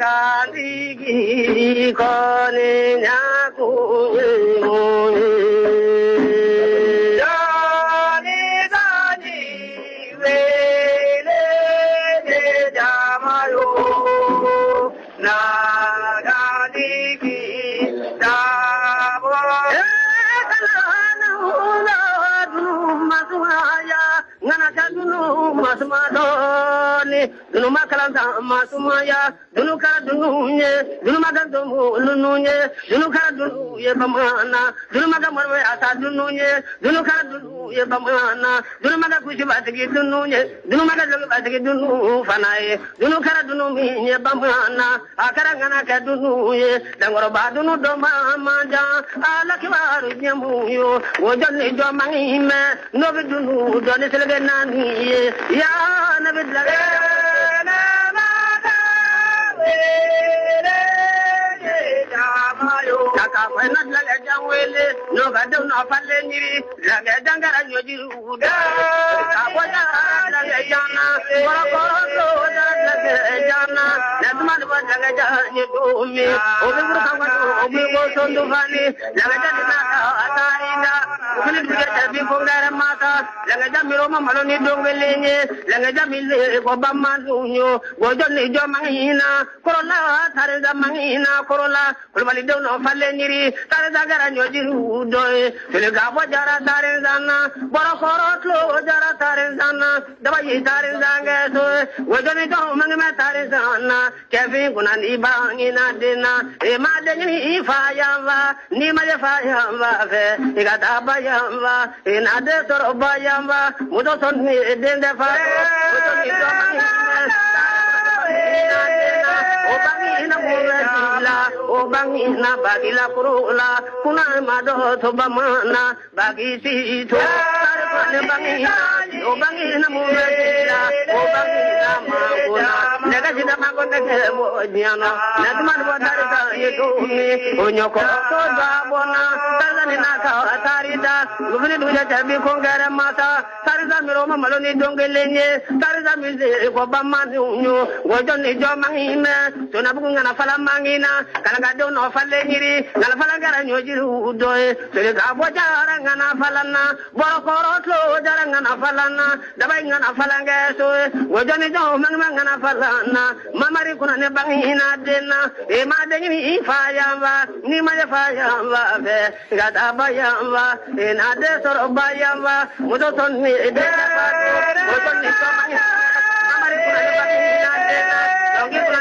Gandhi kone nyaku Jani Gandhi vele jamayo na Gandhi ki dabo ngana dunu masmadoni dunu makalanta masumaya dunu kara dunu nye dunu maganto dunu nye dunu kara dunu ye bamana dunu magamorwe asa dunu nye dunu kara dunu ye bamana dunu magakushi batigi dunu nye dunu magajogi batigi dunu fanaye dunu kara dunu nye bamana akara ngana ka dunu ye dangoro ba dunu do mamaja ala kiwaru nyamuyo wojoni do mangime no be dunu do ne nani ya nabi lage na mata wele jamayo taka fana lage jawele no gadu no palle nyiri lage jangara nyojiru uda kaboja lage jana koro koro lage jana natman ba lage jani dumi obi buru kawato obi go sondu fani lage jana atarina obi buru tabi kongara mata lage jamiro maloni dongelenye langa jamile ko bamanunyo wojoni jo mangina korola tare da mangina korola kulbali do no falle nyiri tare da gara nyojiru doe tele gabo jara tare dana boro korotlo jara tare dana dabayi tare danga so wojoni do mangme tare dana kefi kunani bangina dena e madeni ifayamba ni maje fayamba fe igata bayamba inade toro bayamba mudo son dende fare mudo ni do obangina bagila kurula kuna mado to bamana bagisi to ne bangina obangina murela obangina magona nega sida magonde mo nyano nadman wadare ka yedumi onyoko to babona tazani naka atarida lubni duja tabi kongara mata tariza miroma maloni dongelenye tariza mize ko bamanunyo wojoni jo mangina to nabuga na fala mangina kala do no falle nyiri ngala fala gara nyojiru doe tere ga bojara ngana falana boro korotlo jara ngana falana dabay ngana falanga so wojoni do ngana falana mamari kuna ne bangina dena e ma de ni fayamba ni ma de fayamba be ga dabayamba e na de soro bayamba mudo ton ni de ba wojoni to mamari kuna ne bangina dena dongi kuna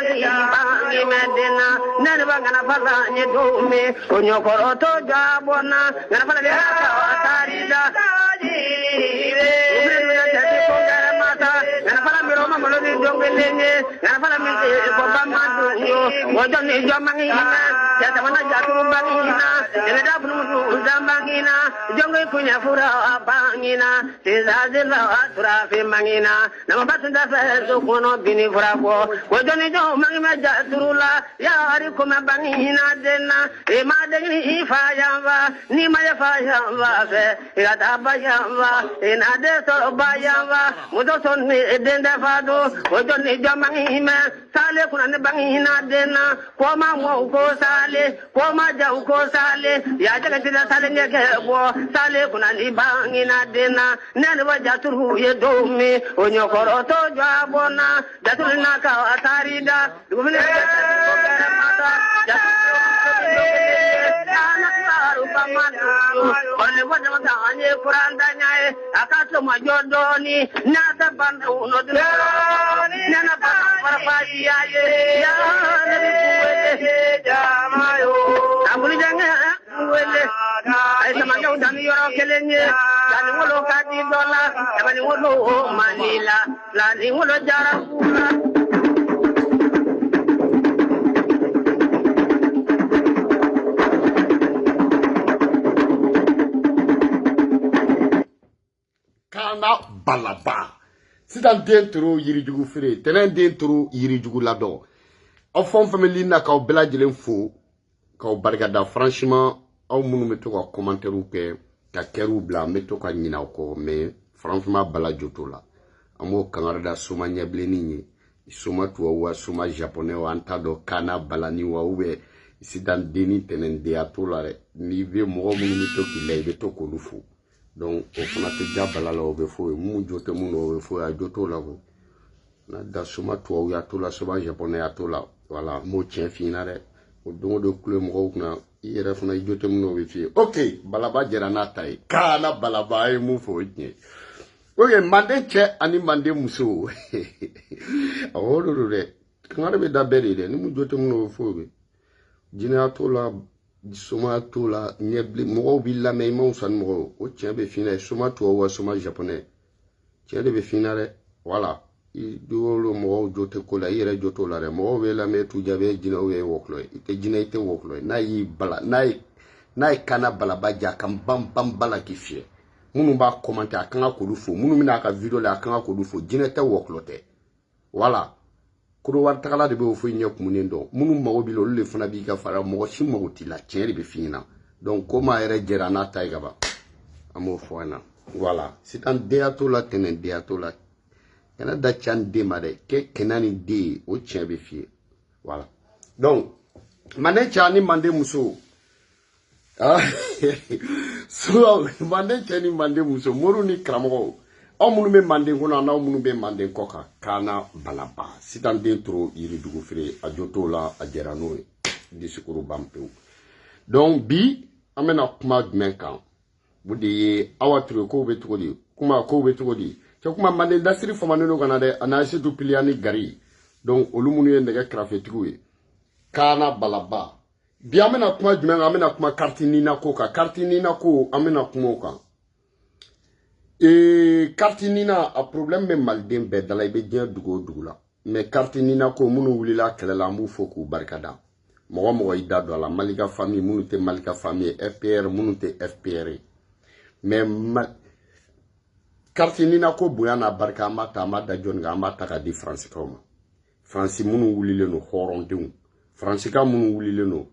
ni medena nene bangana fala nyedome onyokoro to jabona ngana fala de atarida tajire ngana fala miroma maloni dongelenye ngana fala minze ko bamadu yo wojoni jomangi ina ya tamana jatu bangina ene da bunu zambangina jonge kunya fura bangina tizazila atura fe mangina nama batunda fe so kono bini fura ko wojoni jomangi me jaturula ya ari kuma bangina dena e ma de ni fayamba ni ma ya fayamba fe ya dabayamba ina de so bayamba mudo son ni denda fado wojoni jomangi me sale kuna ne bangina dena ko ma mo ko sale ko ma ja ko sale ya jaga tida sale ngeke bo sale kuna ni bangina dena nene wa jaturu ye domi onyokoro to jabona jatulina ka atarida dugumne mata Only what was on your Kuranda, Akato Majodoni, Nata Bandu, no Nana Parapaya, I am a young Daniel Kelly, Daniel Kati Dola, Daniel Manila, Daniel Jara. Kana balaba. Sidan dentro yirijugu fere, tenen dentro yirijugu lado. Au fond family na ka bela jelen fo, ka bargada franchement au munu meto ka commentaire ou ke ka keru bla meto ka nyina ko mais franchement bala joto la. Amo kangarda suma nyableni ni. soma tuwa soma japonais wa anta do kana balani wa ube sidan deni tenen de atola re ni be mo mu mi to ki lay be to ko lufu donc o fana te jabala la o be fo mu jote mu no be fo a joto la ko na da soma tuwa ya tola soma japonais atola voilà mo tien finare o dongo do kule mo na yere fana jote mu no be fi ok balaba jera na tai kana balaba e mu fo nye oye mande che ani mande muso awolore kangare be da beri de ni mu jote mu no fo be jina tola soma tola nyebli mo bi la me mo san mo o tien be fina soma to wa soma japonais tien be finare voilà i do mo jote ko la yere joto la re mo be la me tu jabe jina we woklo ite jina ite woklo na yi bala na kana bala ba ja kam bam bala ki fie munu ba commenter akanga ko du fo munu mina ka video la akanga ko du fo jina te woklo te voilà ko war takala de be fo nyek munen do munu mago bi lo le fana bi ka fara mo shi mago ti la tiere be fina donc comment ere jera na taiga ba amo fo na voilà c'est un déato la tenen déato la yana da chan de mare ke kenani de o tien be fie voilà donc mané chani mande muso ah so mande chani mande muso moru ni kramo o munu be mande ngona na munu be mande koka kana balaba sitan dentro yiri dugu fere a joto la a jera no disikuru bampe donc bi amena kuma dmen kan budi awatru ko be tugodi kuma ko be tugodi kuma mande dasiri famane no kana de anase du piliani gari donc olumunu yende ga krafetigu kana balaba bi amena kuma dmen amena kuma kartinina koka kartinina ko amena kuma kan kartinina a problème me malden be dala be dia dugu la mais kartinina ko munu wulila kelela mu foku barkada mo ida do la malika famille munu te malika famille FPR munu te FPR mais kartinina ko buyana barka mata mada jonga mata ka di France koma France munu wulile no horon deun France ka munu wulile no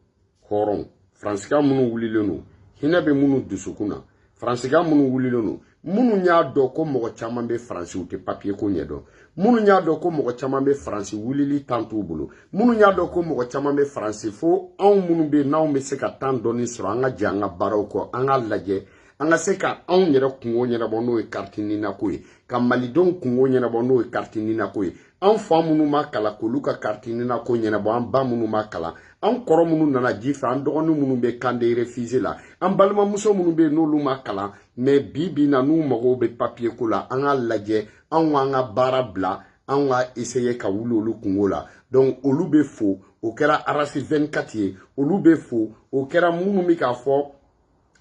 horon France ka munu wulile no hinabe munu dusukuna France ka munu wulile no munu nya do ko mo chama be France ou te papier ko nyedo munu nya do ko mo chama be France wulili tantu bulu munu nya do ko mo chama be France fo an munu be na o me se ka tan doni sro anga janga baro ko anga laje anga se ka an yere kungo nyera bono e kartinina ko e ka malidon kungo nyera bono e kartinina ko e an fa munu makala ko luka kartinina ko nyera bo an ba munu makala an koro munu nana jifa an dogonu munu be kande refuser la an balma muso munu be nolu makala mais bibi na nu mago be papier ko la an laje an wanga barabla an wa essayer ka wulolu kungo la donc olu be fo o kera arasi 24 ye olu be fo o kera munu mi ka fo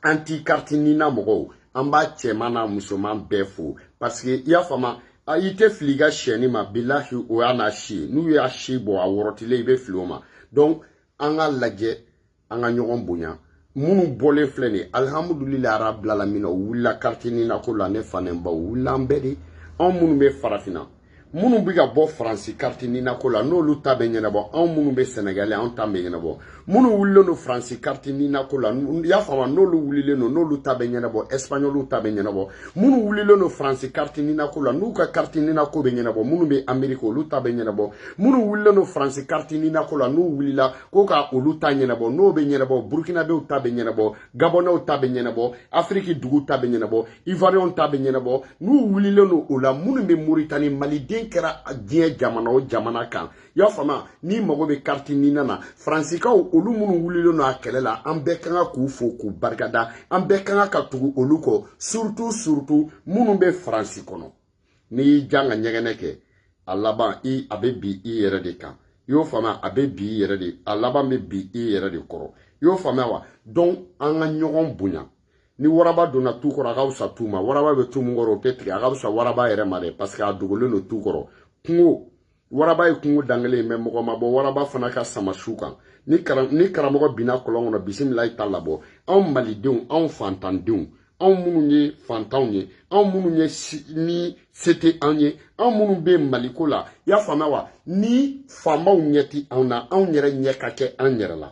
anti kartinina mogo an ba chemana musoman be fo parce que ya fama a ite fliga sheni ma billahi o ana shi nu ya shi bo a worotile be floma donc anga laje anga nyogon bonya munu bole fleni alhamdulillah rabbil alamin wula kartinina ko la ne fanen ba wula mbedi on munu be farafina munu biga bo France kartinina ko la no luta be nyena bo on munu be Sénégalais on tambe nyena bo munu wullo no France kartinina ko la ya fama no lu wulile no luta be nyena bo espagnol luta be nyena bo munu wulilo no France kartinina ko la nu ka kartinina ko be nyena bo munu be Amerique luta be nyena bo munu wullo no France kartinina ko la nu wulila ko ka luta nyena bo no be nyena bo Burkina be luta be nyena bo Gabon luta be nyena bo Afrique dugu ta be nyena bo Ivoirion ta be nyena bo nu wulilo no ola munu be Mauritanie Mali kera die jamana o jamana kan ya fama ni mago be kartinina na fransika olu munu wulilo no akelela ambe kanga ku fo ku bargada ambe kanga ka tugu oluko surtout munu be fransikono ni janga nyegene ke alaba I abe bi I yere de kan yo fama abe bi yere de alaba me bi I yere de koro yo fama wa donc anga nyogon bunya ni waraba dona tukoro agausa tuma waraba be tumu ngoro petri agausa waraba ere mare parce que adugole no tukoro kungo waraba e kungo dangale me mogo mabo waraba fana ka samashuka ni karamogo bina kolongo na bismillah talabo an malidenw an fantandenw an munu ye fantanw ye an munu ye ni sete an ye an munu be maliko la ya fama wa ni famaw nyeti an na an yere nyeka ke an yere la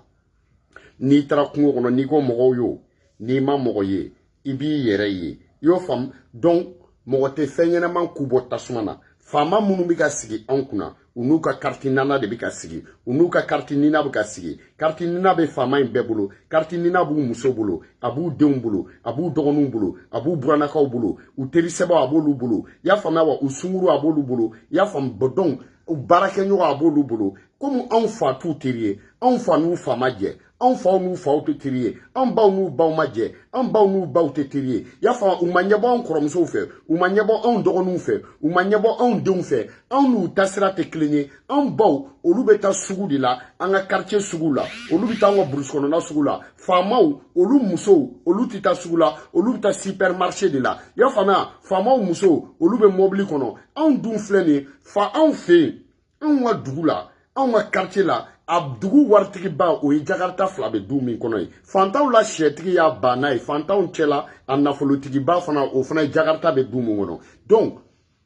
ni tara kungo kono ni ko mogo yo ni ma mogo ye ibi yere ye yo fam donc mogo te fenyena man kubo tasumana fama munu bi ka sigi an kuna u n'u ka carte nana de bɛ ka sigi u n'u ka carte nina bɛ ka sigi carte nina bɛ faama in bɛɛ bolo carte nina b'u muso bolo a b'u denw bolo a b'u dɔgɔninw bolo a b'u buranakaw bolo u teri sɛbɛw a b'olu bolo i y'a faamuya wa u sunguru a b'olu bolo i y'a faamu donc u baarakɛɲɔgɔn a b'olu bolo komi anw fa t'u teri ye anw fa n'u fa ma jɛ anw faw n'u faw tɛ teri ye anw baw n'u baw ma jɛ anw baw n'u baw tɛ teri ye i y'a faamu u ma ɲɛbɔ anw kɔrɔmusow fɛ u ma ɲɛbɔ anw dɔgɔninw fɛ u ma ɲɛbɔ anw denw fɛ anw n'u tasira tɛ kelen ye anw baw olu bɛ taa sugu de la an ka quartier sugu la olu bɛ taa an ka burusi kɔnɔna sugu la faamaw olu musow olu tɛ taa sugu la olu bɛ taa supermarché de la i y'a faamuya faamaw musow olu bɛ mobili kɔnɔ anw dun filɛ nin ye fa anw fɛ yen anw ka dugu la anw ka quartier la a dugu waritigiba o ye jakarta fila bɛ du min kɔnɔ ye fantanw la sɛtigi y'a banna ye fantanw cɛla a nafolotigiba fana o fana ye jakarta bɛ du min kɔnɔ donc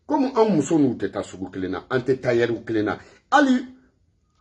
komi anw muso n'u tɛ taa sugu kelen na an tɛ tailleur kelen na hali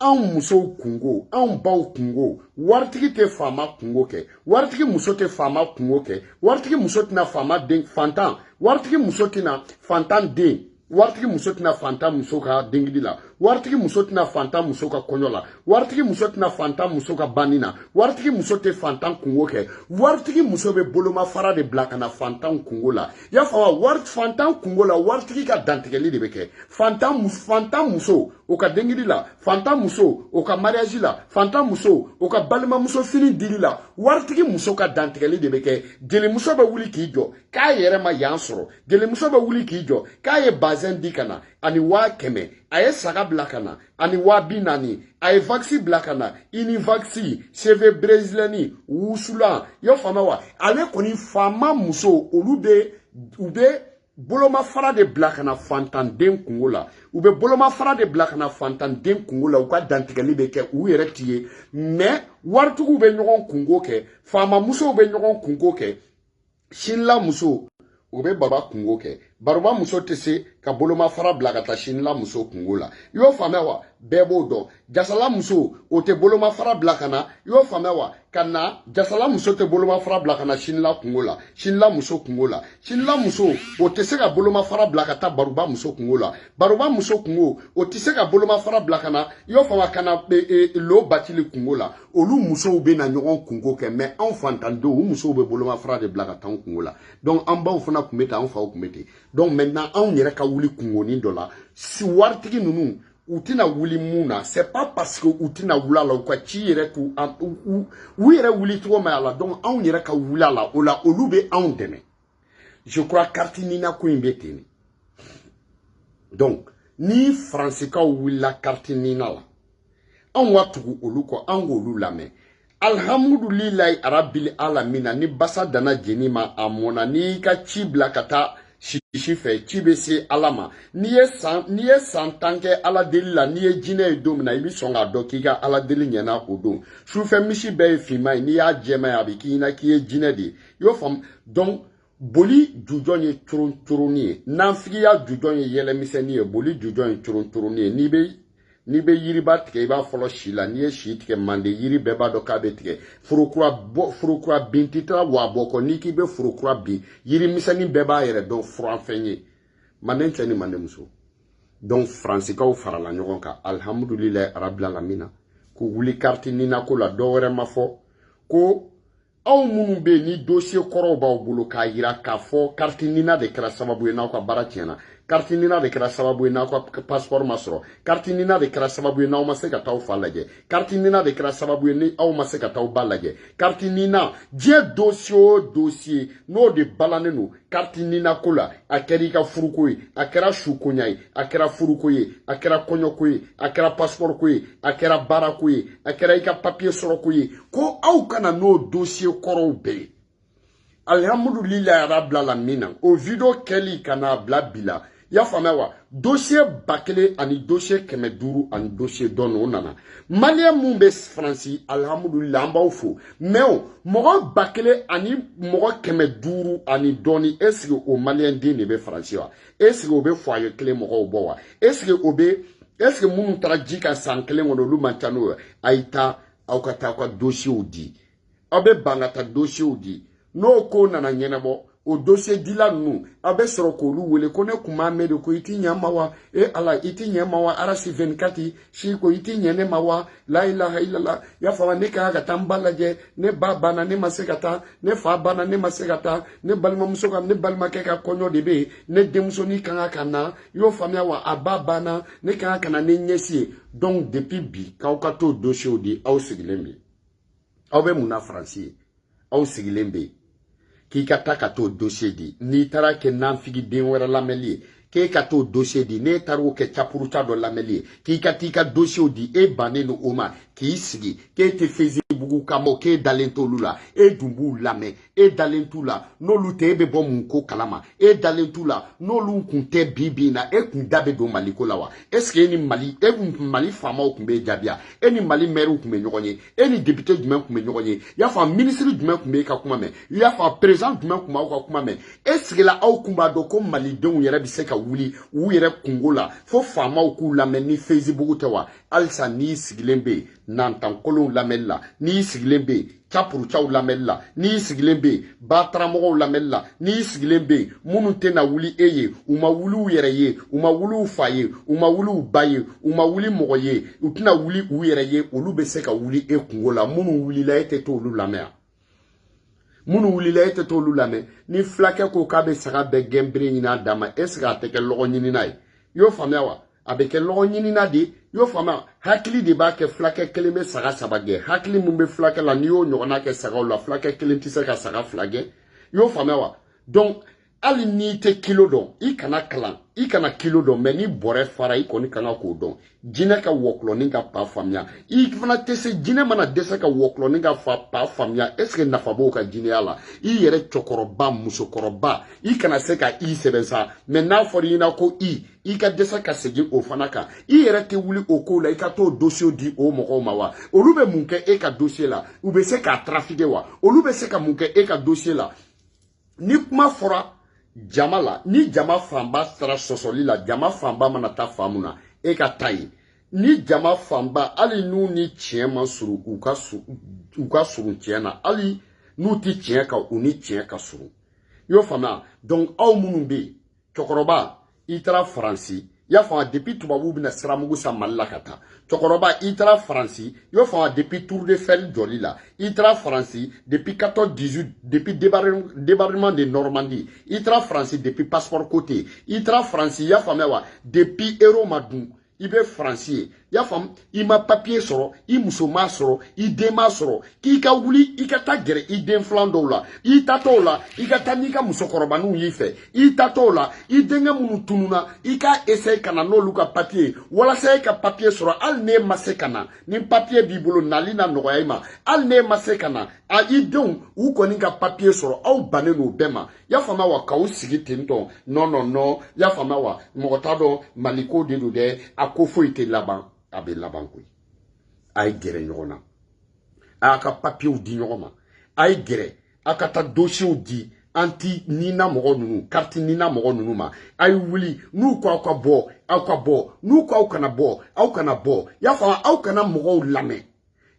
anw musow kungo anw baw kungo waritigi tɛ faama kungo kɛ waritigi muso tɛ faama kungo kɛ waritigi muso tɛna faama den fantan waritigi muso tɛna fantan den waritigi muso tɛna fantan muso ka dengili la waritigi muso tɛna fantan muso ka kɔɲɔ la waritigi muso tɛna fantan muso ka banni na waritigi muso tɛ fantan kungo kɛ waritigi muso bɛ bolomafara de bila ka na fantan kungo la i y'a faamu fantan kungo la waritigi ka dantigɛli de bɛ kɛ fantan muso o ka dengili la fantan muso o ka mariage la fantan muso o ka balimamuso fini dili la waritigi muso ka dantigɛli de bɛ kɛ jelimuso bɛ wuli k'i jɔ k'a yɛrɛ ma yan sɔrɔ jelimuso bɛ wuli k'i jɔ k'a ye bazɛn di ka na ani 100,000 a ye saga bila ka na ani 40,000 a ye vaccin bila ka na univaccin CV brésilien wusulan y'o faamuya wa ale kɔni faama muso olu u bɛ bolomafara de bila ka na fantanden kungo la u bɛ bolomafara de bila ka na fantanden kungo la u ka dantigɛli bɛ kɛ u yɛrɛ t'i ye mais waritigiw bɛ ɲɔgɔn kungo kɛ faama musow bɛ ɲɔgɔn kungo kɛ sinila muso u bɛ baba kungo kɛ baroba muso tɛ se ka bolomafara bila ka taa sinila muso kungo la i y'o faamuya wa bɛɛ b'o dɔn jasala muso o tɛ bolomafara bila ka na i y'o faamuya wa ka na jasala muso tɛ bolomafara bila ka na sinila kungo la sinila muso kungo la sinila muso o tɛ se ka bolomafara bila ka taa baroba muso kungo la baroba muso kungo o tɛ se ka bolomafara bila ka na i y'o faamuya ka na lo batili kungo la olu musow bɛ na ɲɔgɔn kungo kɛ mais anw fantandenw u musow bɛ bolomafara de bila ka taa anw kungo la donc an baw fana tun bɛ ten an faw tun bɛ ten donc maintenant anw yɛrɛ ka wuli kungonin dɔ la si waritigi ninnu u tɛna wuli mun na c'est pas parce que u tɛna wuli a la u ka ci yɛrɛ k'u u yɛrɛ wuli cogo ma a la donc anw yɛrɛ ka wuli a la o la olu bɛ anw dɛmɛ je crois carte nina ko in bɛ ten donc ni faransikaw wulila carte nina la anw ka tugu olu kɔ anw k'olu lamɛn alhamdulilayi arabil alamina ni basa dana jeni ma a mɔna n'i ka ci bila ka taa sisi fɛ ci bɛ se ala ma n'i ye san 10 kɛ ala deli la n'i ye jinɛ ye don min na i bɛ sɔn k'a dɔn k'i ka ala deli ɲɛna o don sufɛ misi bɛɛ ye finman ye n'i y'a jɛman ye a bɛ k'i ɲɛna k'i ye jinɛ de ye i y'o faamu donc boli jujɔn ye coron-coronin ye nanfigiya jujɔn ye yɛlɛmisɛnnin ye boli jujɔn ye coron-coronin ye n'i bɛ yiriba tigɛ i b'a fɔlɔ si la n'i ye si tigɛ mande yiri bɛɛ b'a dɔn k'a bɛ tigɛ forokura bin tɛ taa wa bɔ kɔ n'i k'i bɛ forokura bin yiri misɛnnin bɛɛ b'a yɛrɛ dɔn furanfɛn ye manden cɛ ni manden muso donc faransikaw farala ɲɔgɔn kan alhamdulilayi arabil alamina k'u wuli carte nina ko la dɔ wɛrɛ ma fɔ ko aw minnu bɛ yen ni dossier kɔrɔw b'aw bolo k'a yira k'a fɔ carte nina de kɛra sababu ye n'aw ka baara tiɲɛna carte nina de kɛra sababu ye n'aw ka passeport ma sɔrɔ carte nina de kɛra sababu ye n'aw ma se ka taa aw fa lajɛ carte nina de kɛra sababu ye ni aw ma se ka taa aw ba lajɛ carte nina diɲɛ dossier o dossier n'o de balannen don carte nina ko la a kɛra i ka furuko ye a kɛra sukoɲa ye a kɛra furuko ye a kɛra kɔɲɔko ye a kɛra passeport ko ye a kɛra baarako ye a kɛra i ka papier sɔrɔko ye ko aw kana n'o dossier kɔrɔw bɛɛ ye alhamdulilayi arabil alamina o video kɛli ka n'a bila bi la i y'a faamuya wa dossier 1000 ani dossier 500 ani dossier dɔɔni o nana maliyɛn mun bɛ faransi alhamdulilayi an b'aw fo mais mɔgɔ 1000 ani mɔgɔ 500 ani dɔɔni est ce que o maliyɛn den de bɛ faransi wa est ce que o bɛ foyer kelen mɔgɔw bɔ wa est ce que minnu taara ji ka san kelen kɔnɔ olu man ca n'o ye a ye taa aw ka taa aw ka dossiers di aw bɛ ban ka taa dossiers di n'o ko nana ɲɛnabɔ o dossier dila nous abe soro ko lu wele ko ne kuma me de ko iti nyama wa e ala iti nyama wa arasi 24 shi ko iti nyene mawa la ilaha illallah ya fa ne ka ga tambala je ne baba na ne masekata ne fa bana ne masekata ne balma musoka ne balma ke ka konyo de be ne demso ni kan kana yo famia wa ababa na ne kan kana ne nyesi donc depuis bi ka ka to dossier di au sigilembe au be muna français au sigilembe ki ka ta ka to dossier di ni tara ke nan figi den wera lameli ke ka to dossier di ne taro ke chapurucha do lameli ki ka ti ka dossier di e bané no oma ki sigi ke te fezi bugu kamo ke dalento lula e dumbu lame e dalento la no lute be bon munko kalama e dalento la no lu kunte bibi na e kundabe do maliko lawa est-ce que ni mali e mali fama o kumbe jabia e ni mali maire o kumbe nyogonye e ni député du même kumbe nyogonye ya fa ministre du même kumbe ka kuma me ya fa président du même kuma ka kuma me est-ce que la au kumba do ko mali don yere bi se ka wuli wu yere kungola fo fama o ku lame ni facebook tewa alsa ni sigilembe nantan kolon lamella ni sigilembe chapuru chaw lamella ni sigilembe batramogo lamella ni sigilembe munu tena wuli eye uma wulu yereye uma wulu faye uma wulu baye uma wuli mogoye utina wuli uyereye olu be se ka wuli e kungola munu wuli la ete to olu lamea munu wuli la ete to olu lame ni flake ko kabe saka be gembre nyina dama eska teke logo nyina yo famia wa abeke logo nyina di yo fama hakili de ba ke flake keleme saga sabage hakili mumbe flake la niyo nyona ke saga la flake kelem ti saga saga flage yo fama wa donc ali ni te kilo don I kana kalan I kana kilo don mais ni bore fara I koni kana ko don jine ka woklo ni ka pa famia I fana tese jine mana desa ka woklo ni ka fa pa famia est ce que nafa bo ka jine ala I yere chokoroba musokoroba I kana se ka I sebensa mais na fori na ko I ka desa ka segi o fana ka I yere te wuli o ko la I ka to dossier di o moko mawa olube munke e ka dossier la ube se ka trafiquer wa olube se ka munke e ka dossier la ni kuma fora Jamala ni jama famba sara sosoli la jama famba manata famuna e ka tayi ni jama famba ali nu ni tiema suru uka suru tiena ali nu ti tieka uni tieka suru yo fama donc aw munumbe chokoroba itra franci ya fa depuis tubabu bina siramugu sa malakata chokoroba itra franci yo fa depuis tour de fel jolila itra franci depuis 14-18 depuis débarquement de Normandie itra franci depuis passeport côté itra franci ya fa mewa depuis euro madou ibe franci ya fam ima papier soro I musoma soro I dema soro ki ka wuli I ka ta gere I den flando la I tato la I ka ta ni ka musokoroba nu yife I tato la I denga munu tununa I ka essayer kana no luka papier wala say ka papier soro al ne masekana ni papier bibolo nali na no yaima al ne masekana a I don u ko ni ka papier soro au baneno bema ya fama wa ka usigi tinton no ya fama wa mogotado maliko de do de akofo ite laban abe labankui ay gere nyona aka papier di nyoma ay gere aka ta dossier di anti nina mogo nunu carte nina mogo nunu ma ay wuli nu ko aka bo nu ko kana bo ya fama au kana mogo lame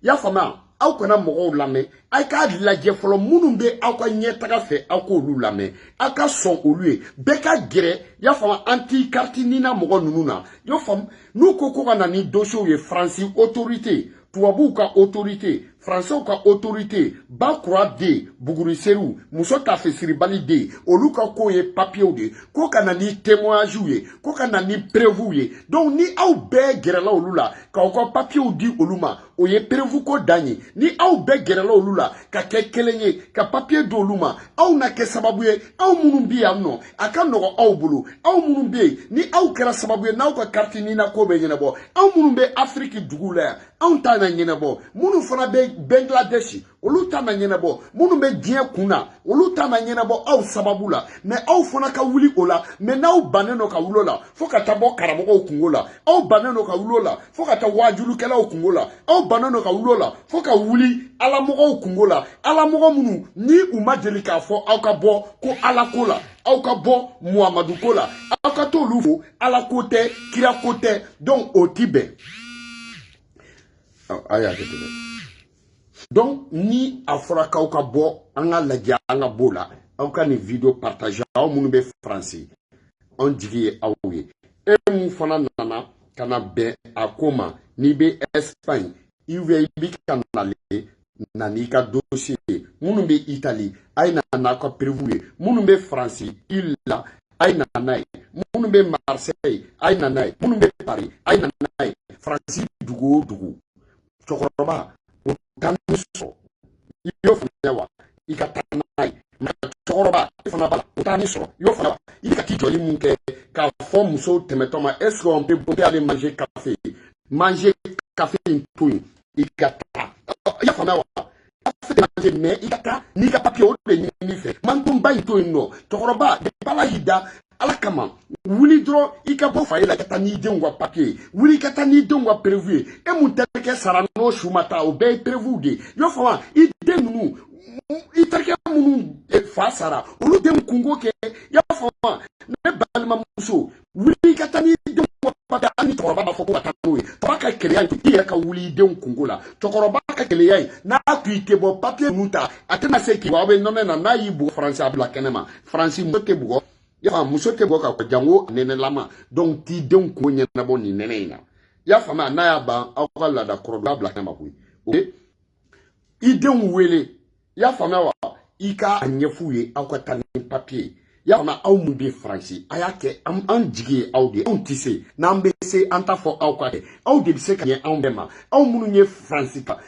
ya fama au kana mogo lame ay ka laje folo munumbe au ka nyetaga fe au ko lu lame aka son olue beka gere ya fama anti carte nina mogo nunu na yo fam nu ko kana ni dossier ye France autorité tuwabu ka autorité français ka autorité bakura de buguri seru muso ta fesiri bali de oluka ko ye papier de ko kana ni témoignage ye ko kana ni preuve ye donc ni au be gerela olula ka ko papier di oluma o ye preuve ko dani ni au be gerela olula ka kekelenye ka papier do oluma au na ke sababu ye au munumbi amno aka no au bulu au munumbi ni au kera sababu ye na ko carte ni na ko be nyene bo au munumbe Afrique dugula au ta na nyene bo munu fana be Bangladesh olu ta na nyene bo munu be dien kuna olu ta na nyene bo au sababu la mais au fona ka wuli ola mais na u baneno ka wulola fo ka tabo karamogo kungola au baneno ka wulola fo ka ta wajulu kala kungola au baneno ka wulola fo ka wuli ala mogo kungola ala mogo munu ni umajeli ka fo au ka bo ko ala kola au ka bo Muhammadu kola au ka to lufo ala kote kira kote donc au Tibet aya donc ni afraka ka bo anga laja anga bola aw ka ni video partager aw munu be français on jigi aw ye e mu fana nana kana be akoma ni be Espagne iwe bi kanale nani ka dossier munu be Italie ay nana ko prévu munu be français illa ay nana munu be Marseille ay nana munu be Paris ay nana français dugu chokoroba utaniso yo fanya ikatanai ma chokoroba ifana bala utaniso yo fana ikati joli munke ka forme so temetoma est-ce qu'on peut aller manger café in tout ikata ya fana wa afete me ikata ni ka papier o de ni fe man tumba ito no chokoroba de bala hida alakama wuli dro ikabo fa ila kata ni dengwa papier wuli kata ni dengwa prévu e mutelke sarano shumata o be prévu de yo fa ide nunu itarke munu fa sara olu dem kungo ke ya fa ne balma muso wuli kata ni dengwa papier ani toroba ba foko atanoe paka keleya ti ka wuli dem kungo la toroba ka keleya na tuite bo papier muta atena seki wa be nonena na yibu français abla kenema français mo ke bugo ya muso te boka ko jango nene lama donc ti den ko nyena bo ni nene ina ya fama na ya ba akala da probable na makui okay i den wele ya fama wa ika anyefuye akwata ni papier ya fama au mu be français ayake am jigi au de on tisse na mbe se anta fo akwate au de se kan an bema au munu nye français ka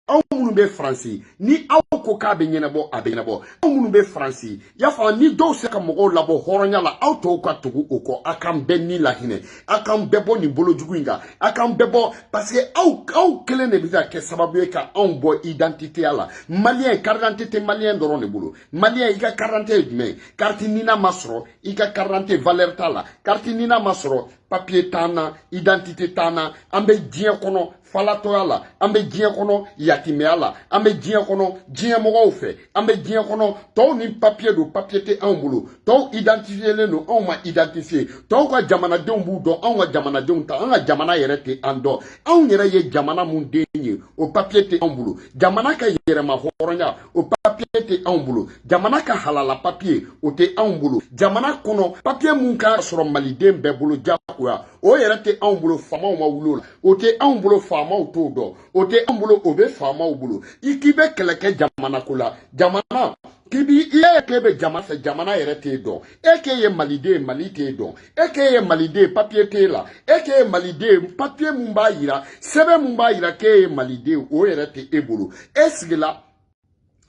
aw munu be français ni aw ko ka be nyena bo abena bo aw munu be français ya fa ni do se ka mogo labo horonya la aw to ka tugu oko akam be ni la hine akam be bo ni bolo juguinga akam be bo parce que aw kele ne bisa ke sababu ka on bo identité ala malien carte d'identité malien doron ne bolo malien iga carte d'identité carte nina masro iga carte valeur tala carte nina masro papier tana identité tana ambe dien kono falatoyala ambe dien kono yatimeala ambe dien kono dien mogo fe ambe dien kono to ni papier do papier te ambulu to identifier le no on ma identifier to ko jamana de mbu do on wa jamana de unta on jamana yere te ando on yere ye jamana mun denye o papier te ambulu jamana ka yere ma horonya o papier te ambulu jamana ka halala papier o te ambulu jamana kono papier mun ka soro maliden be bulu jakwa o yere te ambulu fama ma wulo o te ambulu fama o to do o te ambulu o be fama o bulu ikibe keleke jamana kula jamana kibi iye kebe jamana yere te do eke ye malide malite do eke ye malide papier te la eke ye malide papier mumba yira sebe mumba yira ke ye malide o yere te ebulu esgila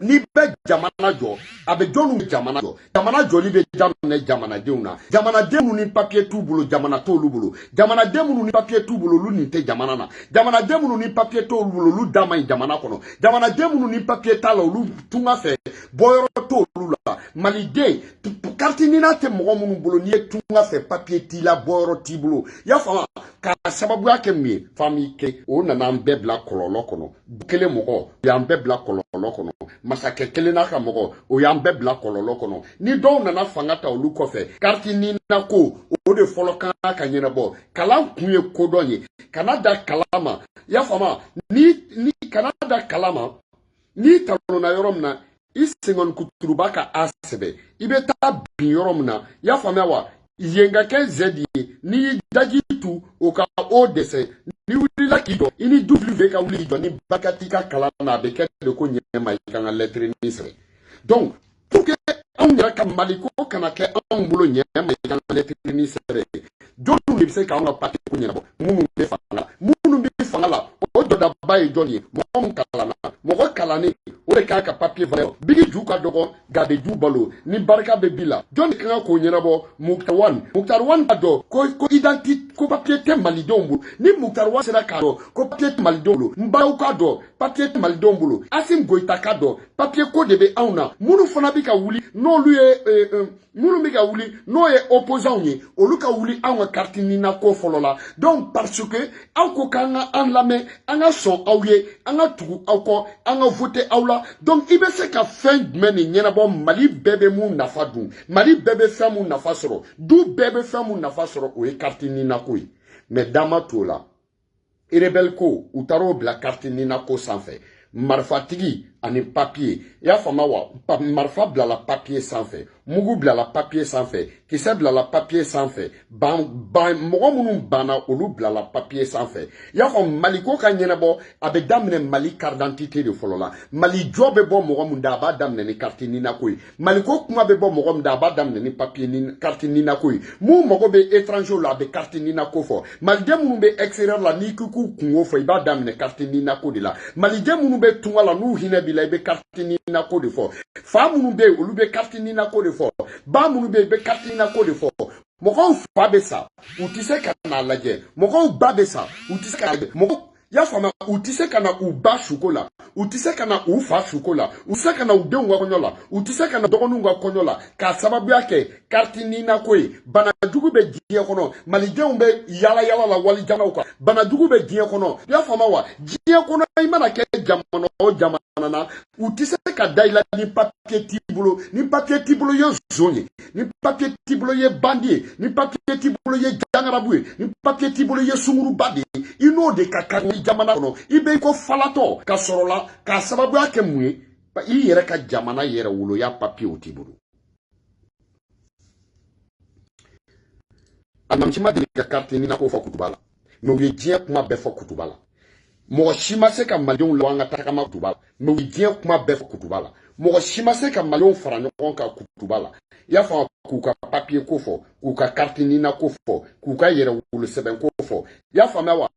ni be jamana jo abe jonu jamana jo li be jamana deuna jamana demu ni papier tout bulu jamana to lu bulu jamana demu ni papier tout bulu lu ni te jamana na jamana demu ni papier to bulu lu dama jamana kono jamana demu ni papier tala lu tunga fe boyro to lu la malide carte ni na te mo munu bulu ni tunga fe papier tila boyro tibulu ya fa ka sababu yake mi fami ke o na na mbebla kololo kono kele mo ya mbebla kololo kono masake kele na ka mogo o ya mbebla kololo kono ni do na fangata olu kofe karti ni na ko o de folokan ka nyina bo kala kunye kodonye kanada kalama ya fama ni kanada kalama ni talo na yorom na isingon kuturuba ka asebe ibeta bi yorom na ya fama wa yenga ke zedi ni dajitu o ka o dese ni wuli la kido ini w ka wuli do ni bakatika kala na be ke de ko nyema ikanga lettre ni sere donc pour que on yera ka maliko kana ke on bulo nyema ikanga lettre ni sere jonu ni se ka on pati ko nyema munu be fanga o do da bay joni mo kala na mo ko kala ni o de ka papier valeur bigi ju ka dogo gade ju balo ni barka be bila joni kan ko nyera bo muktar wan do ko identité ko papier te malidombu ni muktar wan sera ka do ko papier te malidombu mbaw ka do papier te malidombu asim goita ka do papier ko de be auna munu fana bi ka wuli no lu munu mi ka wuli no ye opposant ni o lu ka wuli awa carte ni na ko folola donc parce que aw ko kanga an lame anga son awye anga tugu awko anga voter awla donc ibe se ka fin meni nyena bo mali bebe mu nafa dun mali bebe famu nafa soro du bebe famu nafa soro o e carte ni na ko mais dama tola irebel ko utaro bla carte ni na ko sanfé marifatigi ani papier y'a fama wa marifa bila la papier sanfɛ mugu bila la papier sanfɛ kisɛ bila la papier sanfɛ mɔgɔ minnu banna olu bila la papier sanfɛ y'a fɔ maliko ka ɲɛnabɔ a bɛ daminɛ mali carte d'identité de fɔlɔ la mali jɔ bɛ bɔ mɔgɔ min da a b'a daminɛ ni carte ninako ye maliko kuma bɛ bɔ mɔgɔ min da a b'a daminɛ ni papier ni carte ninako ye mun mago bɛ étranger la a bɛ carte ninako fɔ maliden minnu bɛ extérieur la n'i k'u kungo fɔ i b'a daminɛ carte ninako de la maliden minnu bɛ tunga la n'u hinɛ b'i la i bɛ carte ninako de fɔ fa minnu bɛ yen olu bɛ carte ninako de fɔ ba minnu bɛ yen i bɛ carte ninako de fɔ mɔgɔw fa bɛ sa u tɛ se ka n'a lajɛ mɔgɔw ba bɛ sa u tɛ se ka lajɛ mɔgɔ y'a faamuya u tɛ se ka na u ba suko la u tɛ se ka na u fa suko la u tɛ se ka na u denw ka kɔɲɔ la u tɛ se ka na dɔgɔninw ka kɔɲɔ la k'a sababuya kɛ carte ninako ye banajugu bɛ diɲɛ kɔnɔ malidenw bɛ yala yala la walijamanaw kan banajugu bɛ diɲɛ kɔnɔ y'a faamuya wa diɲɛ kɔnɔ i mana kɛ jamana o jamana na u tɛ se ka da i la ni papier t'i bolo ni papier t'i bolo i ye zon ye ni papier t'i bolo i ye bandi ye ni papier t'i bolo i ye jangarabu ye ni papier t'i bolo i ye sunguruba de ye i n'o de ka kan ni jamana kɔnɔ i bɛ i ko falatɔ ka sɔrɔ la k'a sababuya kɛ mun ye i yɛrɛ ka jamana yɛrɛ woloya papier t'i bolo alimami ma deli ka carte ninako fɔ kutuba la mɛ u ye diɲɛ kuma bɛɛ fɔ kutuba la mɔgɔ si ma se ka malidenw laban an ka tagama kutuba la mɛ u ye diɲɛ kuma bɛɛ fɔ kutuba la mɔgɔ si ma se ka malidenw fara ɲɔgɔn kan kutuba la i y'a fɔ k'u ka papier ko fɔ k'u ka carte ninako fɔ k'u ka yɛrɛ wolo sɛbɛn ko fɔ i y'a faamuya wa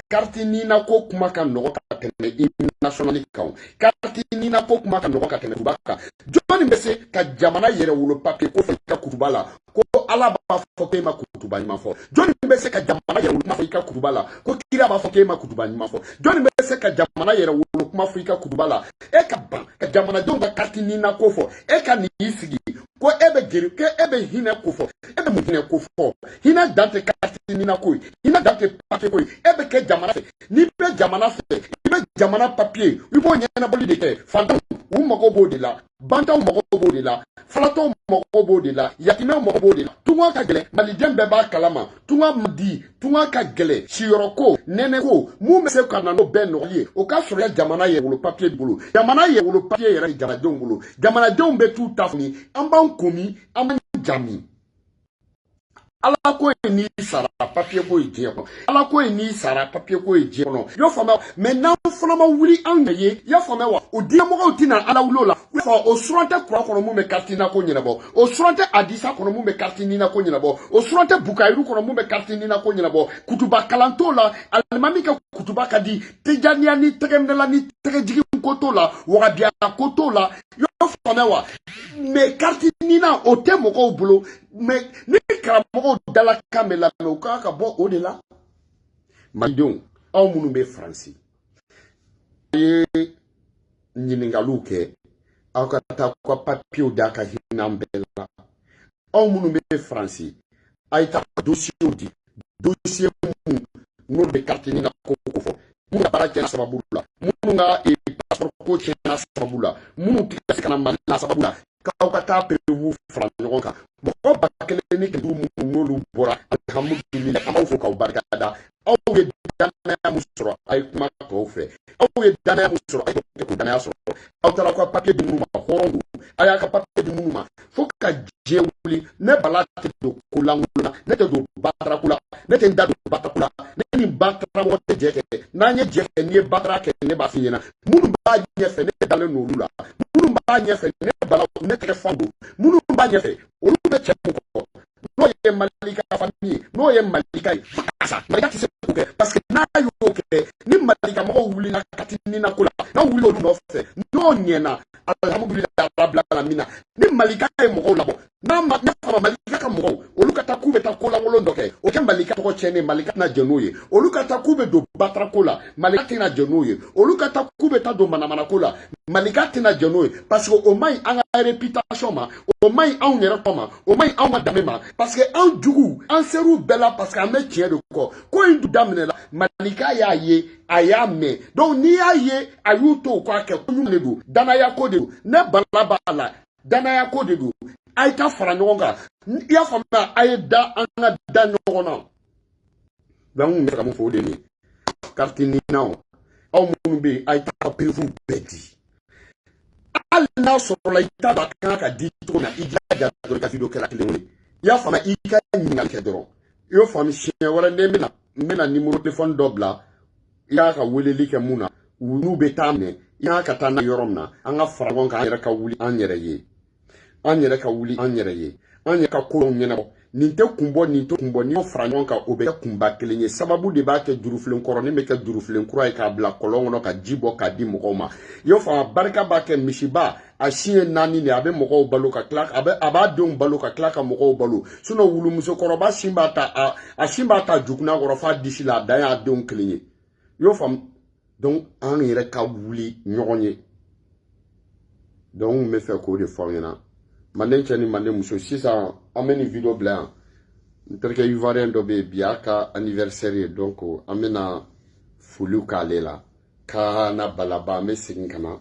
carte ninako kuma ka nɔgɔ ka tɛmɛ hymne national kan carte ninako kuma ka nɔgɔ ka tɛmɛ kutuba kan jɔnni bɛ se ka jamana yɛrɛ wolo papier ko fɔ i ka kutuba la ko ala b'a fɔ k'e ma kutuba ɲuman fɔ jɔnni bɛ se ka jamana yɛrɛ wolo kuma fɔ i ka kutuba la ko kira b'a fɔ k'e ma kutuba ɲuman fɔ jɔnni bɛ se ka jamana yɛrɛ wolo kuma fɔ i ka kutuba la e ka ban ka jamanadenw ka carte ninako fɔ e ka n'i sigi ko e bɛ gere ko e bɛ hinɛ ko fɔ e bɛ mun hinɛ ko fɔ hinɛ dan tɛ carte ninako ye hinɛ dan tɛ papier ko ye e bɛ kɛ jamana fɛ n'i bɛ jamana fɛ i bɛ jamana papier i b'o ɲɛnabɔli de kɛ fantanw u mago b'o de la bantanw mago b'o de la falatɔw mago b'o de la yatimɛw mago b'o de la tunga ka gɛlɛn maliden bɛɛ b'a kalama tunga man di tunga ka gɛlɛn siyɔrɔko nɛnɛko mun bɛ se ka na n'o bɛɛ nɔgɔli ye o ka sɔrɔ jamana yɛrɛ wolo papier bolo jamana yɛrɛ wolo papier yɛrɛ jamanadenw bolo jamanadenw bɛ t'u ta funi an b'an komi an b'an jami ala ko ye n'i sara papier ko ye diɲɛ kɔnɔ ala ko ye n'i sara papier ko ye diɲɛ kɔnɔ i y'a faamuya mɛ n'an fana ma wuli an yɛrɛ ye i y'a faamuya wa o diɲɛmɔgɔw tɛna ala wuli o la i y'a fɔ o suran tɛ kuran kɔnɔ mun bɛ carte ninako ɲɛnabɔ o suran tɛ adisa kɔnɔ mun bɛ carte ninako ɲɛnabɔ o suran tɛ bukayiru kɔnɔ mun bɛ carte ninako ɲɛnabɔ kutuba kalan t'o la alimami ka kutuba ka di tijaniya ni tɛgɛminɛla ni tɛgɛjigi ko t'o la wagabiya ko t'o la i y'a faamuya wa mɛ carte nina o tɛ mɔgɔw bolo mɛ ni karamɔgɔw dala kan bɛ lamɛn o kan ka bɔ o de la malidenw aw minnu bɛ faransi a ye ɲininkaliw kɛ aw ka taa ka papiyew d'a ka hinɛ bɛɛ la aw minnu bɛ faransi a ye taa dosiyew di dosiye minnu n'o bɛ carte ninako fɔ minnu ka baara tiɲɛna sababu la minnu ka passeport ko tiɲɛna sababu la minnu tɛ ka se ka na mali la sababu la k'aw ka taa perewu fara ɲɔgɔn kan mɔgɔ ba kelen ni kɛmɛ duuru minnu n'olu bɔra alihamudulilayi an b'aw fo k'aw barikada aw ye danaya min sɔrɔ a ye kuma tɔw fɛ aw ye danaya min sɔrɔ a ye k'o danaya sɔrɔ aw taara ka papiye di minnu ma hɔrɔn don a y'a ka papiye di minnu ma fo ka diɲɛ wuli ne bala tɛ don ko lankolon na ne tɛ don batarako la ne tɛ n da don batarako la ne ni bataramɔgɔ tɛ jɛ kɛ n'an ye jɛ kɛ n'i ye batara kɛ ne b'a f'i ɲɛna minnu b'a ɲɛfɛ ne dalen n'olu la minnu b'a ɲɛfɛ ne bala ne tɛgɛ fan don minnu b'a ɲɛfɛ olu bɛ cɛ mun kɔ n'o ye malika famille ye n'o ye malika ye fasa malika tɛ se k'o kɛ parce que n'a y'o kɛ ni malika mɔgɔw wulila kati ninako la n'a wulila olu nɔfɛ n'o ɲɛna alhamdulilayi rabbil alamin ni malika ye mɔgɔw labɔ n'a ma ne fama malika ka mɔgɔw olu ka taa k'u bɛ taa kolankolon dɔ kɛ o kɛ malika tɔgɔ tiɲɛnen malika tɛna jɛ n'o ye olu ka taa k'u bɛ don batarako la malika tɛna jɛ n'o ye olu ka taa k'u bɛ taa don manamanako la malika tɛna jɛ n'o ye parce que o man ɲi an ka réputation ma o man ɲi anw yɛrɛ kɔ ma o man ɲi anw ka danbe ma parce que anw jugu an ser'u bɛɛ la parce que an bɛ tiɲɛ de kɔ ko in daminɛna malika y'a ye a y'a mɛn donc n'i y'a ye a y'u to u k'a kɛ ko ɲuman de don danaya ko de don ne bala b'a la danaya ko de don a ye taa fara ɲɔgɔn kan i y'a faamuya a ye da an ka da ɲɔgɔn na donc n bɛ se ka mun fɔ o de ye carte ninaw aw minnu bɛ yen a ye taa perewu bɛɛ di hali n'a sɔrɔla i t'a dɔn a kan ka di cogo min na i jilaja dɔrɔn ka video kɛra kelen ye i y'a faamu i ka ɲininkali kɛ dɔrɔn i y'o faamu siɲɛ wɛrɛ ne bɛna nimero telefɔni dɔ bila i y'a ka weleli kɛ mun na n'u bɛ taa minɛ i y'a ka taa n'a yɔrɔ min na an ka fara ɲɔgɔn kan an yɛrɛ ka wuli an yɛrɛ ye an yɛrɛ ka wuli an yɛrɛ ye an yɛrɛ ka kow ɲɛnabɔ nin tɛ kun bɔ nin tɛ kun bɔ n'i y'o fara ɲɔgɔn kan o bɛ kɛ kunba kelen ye sababu de b'a kɛ jurufilen kɔrɔ ni bɛ kɛ jurufilen kura ye k'a bila kɔlɔn kɔnɔ ka ji bɔ k'a di mɔgɔw ma i y'o faamu barika b'a kɛ misiba a si ye 4 de a bɛ mɔgɔw balo ka tila a b'a denw balo ka tila ka mɔgɔw balo wulumusokɔrɔba sin b'a ta a sin b'a ta jugunan kɔrɔ f'a disi la a dan y'a denw kelen ye i y'o faamu donc an yɛrɛ ka wuli ɲɔgɔn ye donc n bɛ fɛ k'o de fɔ aw ɲɛna manden cɛ ni manden muso sisan an bɛ nin video bila yan n terikɛ ivoirien dɔ bɛ yen bi y'a ka anniversaire ye donc an bɛna foliw k'ale la Kana Balaba an bɛ segin ka na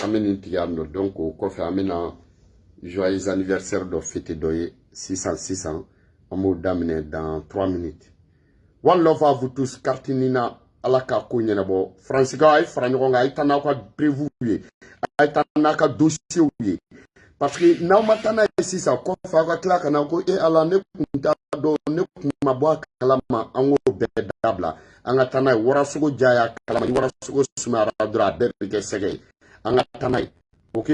an bɛ nin tigɛ yan nɔ donc o kɔfɛ an bɛna joyeux anniversaire dɔ fêter dɔ ye sisan an b'o daminɛ dans 3 minutes. One love à vous tous Kartinina ala ka ko ɲɛnabɔ faransikan a ye fara ɲɔgɔn kan a ye taa n'aw ka prévu ye a ye taa n'a ka dossier ye parce que n'aw ma taa n'a ye sisan kɔfɛ aw ka tila ka na ko ala ne kun t'a dɔn ne kun ma bɔ a kalama an k'o bɛɛ dabila an ka taa n'a ye warasogo ja y'a kalama ni warasogo sumayara dɔrɔn a bɛɛ bɛ kɛ sɛgɛ ye an ka taa n'a ye ok